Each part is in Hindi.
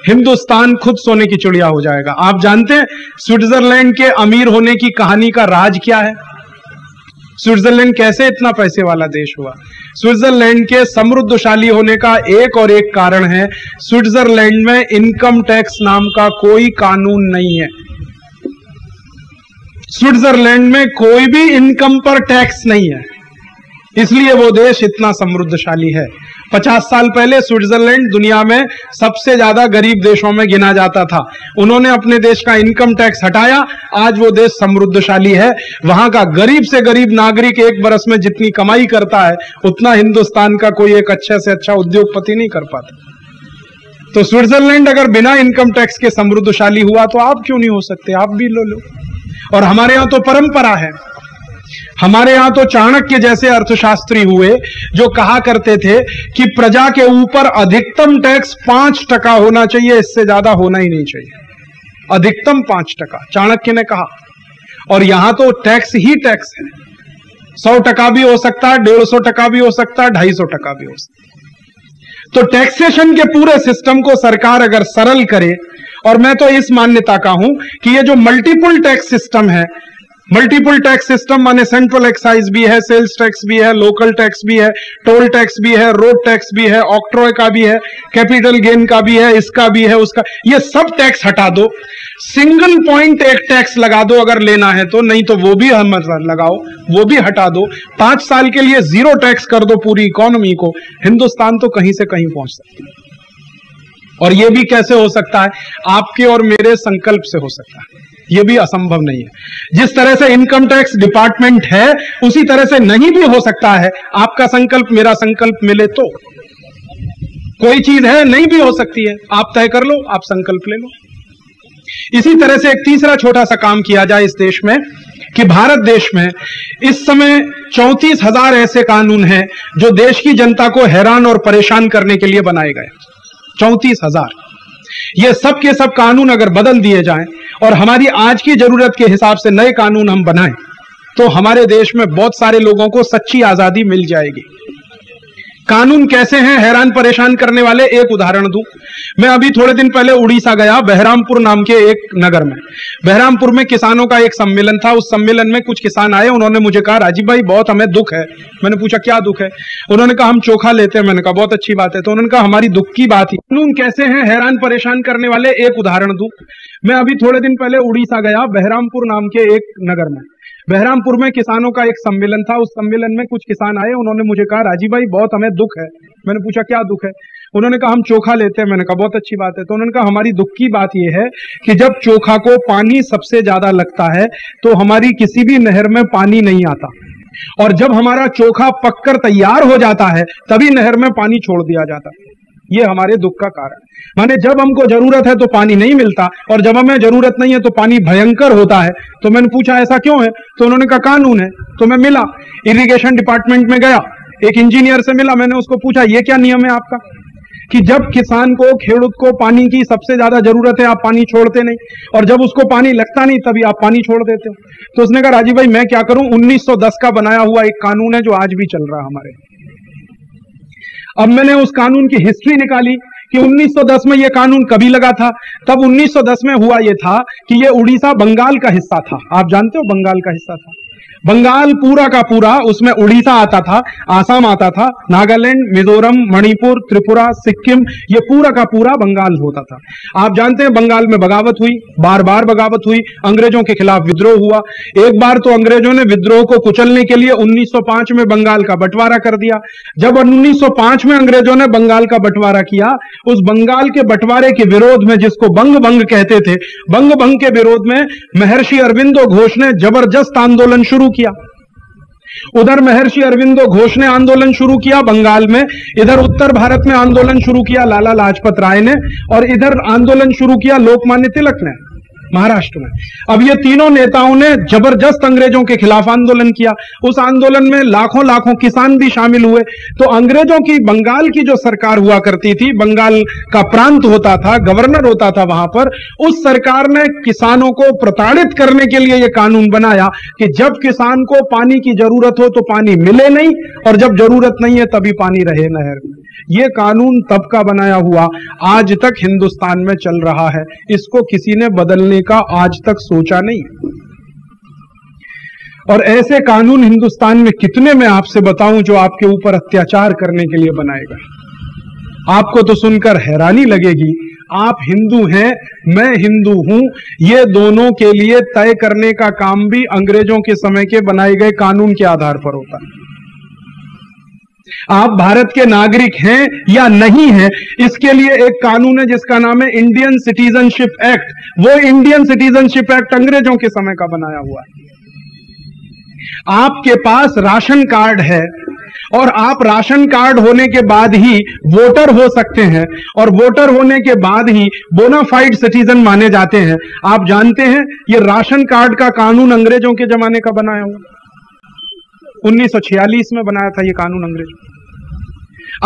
हिंदुस्तान खुद सोने की चिड़िया हो जाएगा। आप जानते हैं स्विट्जरलैंड के अमीर होने की कहानी का राज क्या है? स्विट्जरलैंड कैसे इतना पैसे वाला देश हुआ? स्विट्जरलैंड के समृद्धशाली होने का एक और एक कारण है, स्विट्जरलैंड में इनकम टैक्स नाम का कोई कानून नहीं है। स्विट्जरलैंड में कोई भी इनकम पर टैक्स नहीं है, इसलिए वो देश इतना समृद्धशाली है। 50 साल पहले स्विट्जरलैंड दुनिया में सबसे ज्यादा गरीब देशों में गिना जाता था। उन्होंने अपने देश का इनकम टैक्स हटाया, आज वो देश समृद्धशाली है। वहां का गरीब से गरीब नागरिक एक बरस में जितनी कमाई करता है उतना हिंदुस्तान का कोई एक अच्छे से अच्छा उद्योगपति नहीं कर पाता। तो स्विट्जरलैंड अगर बिना इनकम टैक्स के समृद्धशाली हुआ तो आप क्यों नहीं हो सकते? आप भी लो। और हमारे यहां तो परंपरा है, हमारे यहां तो चाणक्य जैसे अर्थशास्त्री हुए जो कहा करते थे कि प्रजा के ऊपर अधिकतम टैक्स 5% होना चाहिए, इससे ज्यादा होना ही नहीं चाहिए। अधिकतम 5% चाणक्य ने कहा। और यहां तो टैक्स ही टैक्स है। 100% भी हो सकता है, 150% भी हो सकता है, 250% भी हो सकता है। तो टैक्सेशन के पूरे सिस्टम को सरकार अगर सरल करे, और मैं तो इस मान्यता का हूं कि ये जो मल्टीपल टैक्स सिस्टम है, मल्टीपल टैक्स सिस्टम माने सेंट्रल एक्साइज भी है, सेल्स टैक्स भी है, लोकल टैक्स भी है, टोल टैक्स भी है, रोड टैक्स भी है, ऑक्ट्रॉय का भी है, कैपिटल गेन का भी है, इसका भी है, उसका, ये सब टैक्स हटा दो, सिंगल पॉइंट एक टैक्स लगा दो अगर लेना है तो, नहीं तो वो भी हम लगाओ, वो भी हटा दो। 5 साल के लिए 0 टैक्स कर दो पूरी इकोनॉमी को, हिंदुस्तान तो कहीं से कहीं पहुंच सकती है। और ये भी कैसे हो सकता है? आपके और मेरे संकल्प से हो सकता है, ये भी असंभव नहीं है। जिस तरह से इनकम टैक्स डिपार्टमेंट है उसी तरह से नहीं भी हो सकता है। आपका संकल्प मेरा संकल्प मिले तो कोई चीज है, नहीं भी हो सकती है। आप तय कर लो, आप संकल्प ले लो। इसी तरह से एक तीसरा छोटा सा काम किया जाए इस देश में कि भारत देश में इस समय 34,000 ऐसे कानून हैं जो देश की जनता को हैरान और परेशान करने के लिए बनाए गए। 34,000। ये सब के सब कानून अगर बदल दिए जाएं और हमारी आज की जरूरत के हिसाब से नए कानून हम बनाएं तो हमारे देश में बहुत सारे लोगों को सच्ची आजादी मिल जाएगी। कानून कैसे हैं हैरान परेशान करने वाले? एक उदाहरण दूं। मैं अभी थोड़े दिन पहले उड़ीसा गया, बहरामपुर नाम के एक नगर में। बहरामपुर में किसानों का एक सम्मेलन था। उस सम्मेलन में कुछ किसान आए, उन्होंने मुझे कहा राजीव भाई बहुत हमें दुख है। मैंने पूछा क्या दुख है? उन्होंने कहा हम चोखा लेते हैं। मैंने कहा बहुत अच्छी बात है। तो उन्होंने कहा हमारी दुख की बात ही। कानून कैसे हैं हैरान परेशान करने वाले? एक उदाहरण दूं। मैं अभी थोड़े दिन पहले उड़ीसा गया, बहरामपुर नाम के एक नगर में। बहरामपुर में किसानों का एक सम्मेलन था। उस सम्मेलन में कुछ किसान आए, उन्होंने मुझे कहा राजीव भाई बहुत हमें दुख है। मैंने पूछा क्या दुख है? उन्होंने कहा हम चोखा लेते हैं। मैंने कहा बहुत अच्छी बात है। तो उन्होंने कहा हमारी दुख की बात यह है कि जब चोखा को पानी सबसे ज्यादा लगता है तो हमारी किसी भी नहर में पानी नहीं आता, और जब हमारा चोखा पककर तैयार हो जाता है तभी नहर में पानी छोड़ दिया जाता है। ये हमारे दुख का कारण। माने जब हमको जरूरत है तो पानी नहीं मिलता, और जब हमें जरूरत नहीं है तो पानी भयंकर होता है। तो मैंने पूछा ऐसा क्यों है? तो उन्होंने कहा कानून है। तो मैं मिला, इरिगेशन डिपार्टमेंट में गया, एक इंजीनियर से मिला। मैंने उसको पूछा ये क्या नियम है आपका कि जब किसान को, खेडूत को पानी की सबसे ज्यादा जरूरत है आप पानी छोड़ते नहीं, और जब उसको पानी लगता नहीं तभी आप पानी छोड़ देते हो? तो उसने कहा राजीव भाई मैं क्या करूं, 1910 का बनाया हुआ एक कानून है जो आज भी चल रहा है हमारे। अब मैंने उस कानून की हिस्ट्री निकाली कि 1910 में यह कानून कभी लगा था। तब 1910 में हुआ यह था कि यह उड़ीसा बंगाल का हिस्सा था। आप जानते हो बंगाल का हिस्सा था। बंगाल पूरा का पूरा, उसमें उड़ीसा आता था, आसाम आता था, नागालैंड, मिजोरम, मणिपुर, त्रिपुरा, सिक्किम, ये पूरा का पूरा बंगाल होता था। आप जानते हैं बंगाल में बगावत हुई, बार बार बगावत हुई, अंग्रेजों के खिलाफ विद्रोह हुआ। एक बार तो अंग्रेजों ने विद्रोह को कुचलने के लिए 1905 में बंगाल का बंटवारा कर दिया। जब 1905 में अंग्रेजों ने बंगाल का बंटवारा किया, उस बंगाल के बंटवारे के विरोध में, जिसको बंग बंग कहते थे, बंग बंग के विरोध में महर्षि अरविंदो घोष ने जबरदस्त आंदोलन शुरू किया। उधर महर्षि अरविंदो घोष ने आंदोलन शुरू किया बंगाल में, इधर उत्तर भारत में आंदोलन शुरू किया लाला लाजपत राय ने, और इधर आंदोलन शुरू किया लोकमान्य तिलक ने महाराष्ट्र में। अब ये तीनों नेताओं ने जबरदस्त अंग्रेजों के खिलाफ आंदोलन किया। उस आंदोलन में लाखों लाखों किसान भी शामिल हुए। तो अंग्रेजों की बंगाल की जो सरकार हुआ करती थी, बंगाल का प्रांत होता था, गवर्नर होता था वहां पर, उस सरकार ने किसानों को प्रताड़ित करने के लिए यह कानून बनाया कि जब किसान को पानी की जरूरत हो तो पानी मिले नहीं, और जब जरूरत नहीं है तभी पानी रहे नहर में। ये कानून तब का बनाया हुआ आज तक हिंदुस्तान में चल रहा है, इसको किसी ने बदलने का आज तक सोचा नहीं। और ऐसे कानून हिंदुस्तान में कितने मैं आपसे बताऊं जो आपके ऊपर अत्याचार करने के लिए बनाए गए। आपको तो सुनकर हैरानी लगेगी। आप हिंदू हैं, मैं हिंदू हूं, ये दोनों के लिए तय करने का काम भी अंग्रेजों के समय के बनाए गए कानून के आधार पर होता है। आप भारत के नागरिक हैं या नहीं हैं, इसके लिए एक कानून है जिसका नाम है इंडियन सिटीजनशिप एक्ट। वो इंडियन सिटीजनशिप एक्ट अंग्रेजों के समय का बनाया हुआ है। आपके पास राशन कार्ड है और आप राशन कार्ड होने के बाद ही वोटर हो सकते हैं, और वोटर होने के बाद ही बोनाफाइड सिटीजन माने जाते हैं। आप जानते हैं ये राशन कार्ड का कानून अंग्रेजों के जमाने का बनाया हुआ, 1946 में बनाया था ये कानून अंग्रेजों।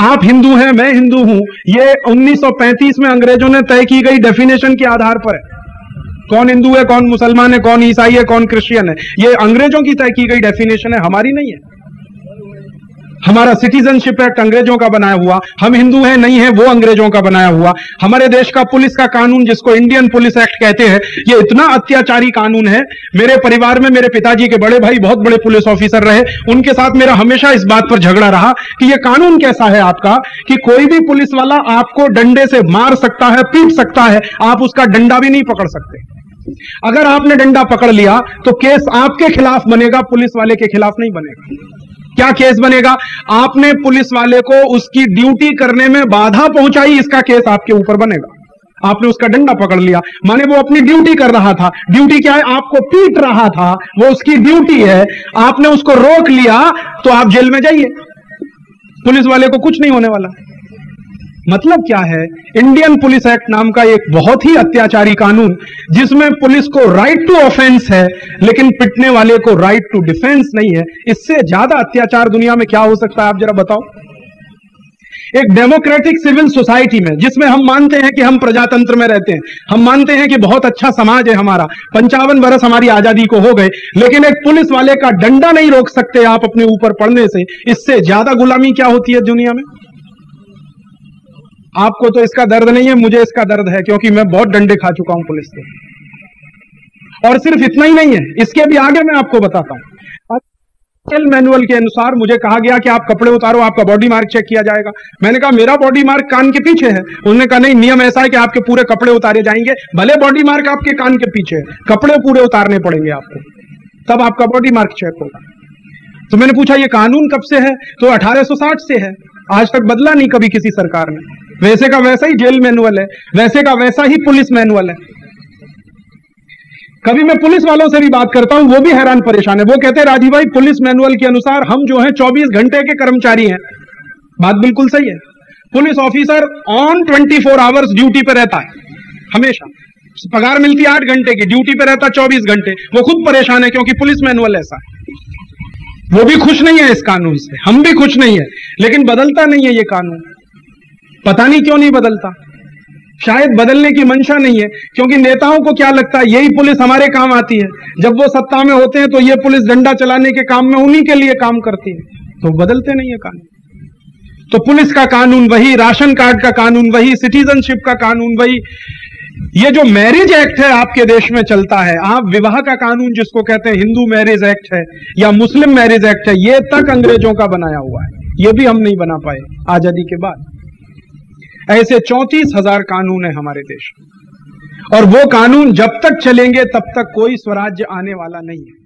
आप हिंदू हैं, मैं हिंदू हूं, ये 1935 में अंग्रेजों ने तय की गई डेफिनेशन के आधार पर है। कौन हिंदू है, कौन मुसलमान है, कौन ईसाई है, कौन क्रिश्चियन है, ये अंग्रेजों की तय की गई डेफिनेशन है, हमारी नहीं है। हमारा सिटीजनशिप एक्ट अंग्रेजों का बनाया हुआ, हम हिंदू हैं नहीं है वो अंग्रेजों का बनाया हुआ। हमारे देश का पुलिस का कानून जिसको इंडियन पुलिस एक्ट कहते हैं, ये इतना अत्याचारी कानून है। मेरे परिवार में मेरे पिताजी के बड़े भाई बहुत बड़े पुलिस ऑफिसर रहे, उनके साथ मेरा हमेशा इस बात पर झगड़ा रहा कि ये कानून कैसा है आपका कि कोई भी पुलिस वाला आपको डंडे से मार सकता है, पीट सकता है, आप उसका डंडा भी नहीं पकड़ सकते। अगर आपने डंडा पकड़ लिया तो केस आपके खिलाफ बनेगा, पुलिस वाले के खिलाफ नहीं बनेगा। क्या केस बनेगा? आपने पुलिस वाले को उसकी ड्यूटी करने में बाधा पहुंचाई, इसका केस आपके ऊपर बनेगा। आपने उसका डंडा पकड़ लिया, माने वो अपनी ड्यूटी कर रहा था। ड्यूटी क्या है? आपको पीट रहा था, वो उसकी ड्यूटी है। आपने उसको रोक लिया तो आप जेल में जाइए, पुलिस वाले को कुछ नहीं होने वाला। मतलब क्या है? इंडियन पुलिस एक्ट नाम का एक बहुत ही अत्याचारी कानून जिसमें पुलिस को राइट टू ऑफेंस है लेकिन पिटने वाले को राइट टू डिफेंस नहीं है। इससे ज्यादा अत्याचार दुनिया में क्या हो सकता है, आप जरा बताओ। एक डेमोक्रेटिक सिविल सोसाइटी में, जिसमें हम मानते हैं कि हम प्रजातंत्र में रहते हैं, हम मानते हैं कि बहुत अच्छा समाज है हमारा, 55 बरस हमारी आजादी को हो गए, लेकिन एक पुलिस वाले का डंडा नहीं रोक सकते आप अपने ऊपर पड़ने से। इससे ज्यादा गुलामी क्या होती है दुनिया में? आपको तो इसका दर्द नहीं है, मुझे इसका दर्द है, क्योंकि मैं बहुत डंडे खा चुका हूं पुलिस से। और सिर्फ इतना ही नहीं है, इसके भी आगे मैं आपको बताता हूं। मैनुअल के अनुसार मुझे कहा गया कि आप कपड़े उतारो, आपका बॉडी मार्क चेक किया जाएगा। मैंने कहा मेरा बॉडी मार्क कान के पीछे है। उन्होंने कहा नहीं, नियम ऐसा है कि आपके पूरे कपड़े उतारे जाएंगे, भले बॉडी मार्क आपके कान के पीछे है, कपड़े पूरे उतारने पड़ेंगे आपको, तब आपका बॉडी मार्क चेक होगा। तो मैंने पूछा ये कानून कब से है? तो 1860 से है, आज तक बदला नहीं कभी किसी सरकार ने। वैसे का वैसा ही जेल मैनुअल है, वैसे का वैसा ही पुलिस मैनुअल है। कभी मैं पुलिस वालों से भी बात करता हूं, वो भी हैरान परेशान है। वो कहते हैं राजीव भाई, पुलिस मैनुअल के अनुसार हम जो हैं 24 घंटे के कर्मचारी हैं। बात बिल्कुल सही है। Police officer on 24 hours duty पे रहता है, हमेशा पगार मिलती है 8 घंटे की, ड्यूटी पे रहता 24 घंटे। वो खुद परेशान है क्योंकि पुलिस मैनुअल ऐसा है। वो भी खुश नहीं है इस कानून से, हम भी खुश नहीं है, लेकिन बदलता नहीं है ये कानून। पता नहीं क्यों नहीं बदलता, शायद बदलने की मंशा नहीं है, क्योंकि नेताओं को क्या लगता है यही पुलिस हमारे काम आती है। जब वो सत्ता में होते हैं तो ये पुलिस डंडा चलाने के काम में उन्हीं के लिए काम करती है, तो बदलते नहीं है कानून। तो पुलिस का कानून वही, राशन कार्ड का कानून वही, सिटीजनशिप का कानून वही। ये जो मैरिज एक्ट है आपके देश में चलता है, आप विवाह का कानून जिसको कहते हैं हिंदू मैरिज एक्ट है या मुस्लिम मैरिज एक्ट है, ये तक अंग्रेजों का बनाया हुआ है। ये भी हम नहीं बना पाए आजादी के बाद। ऐसे 34,000 कानून है हमारे देश में, और वो कानून जब तक चलेंगे तब तक कोई स्वराज्य आने वाला नहीं है।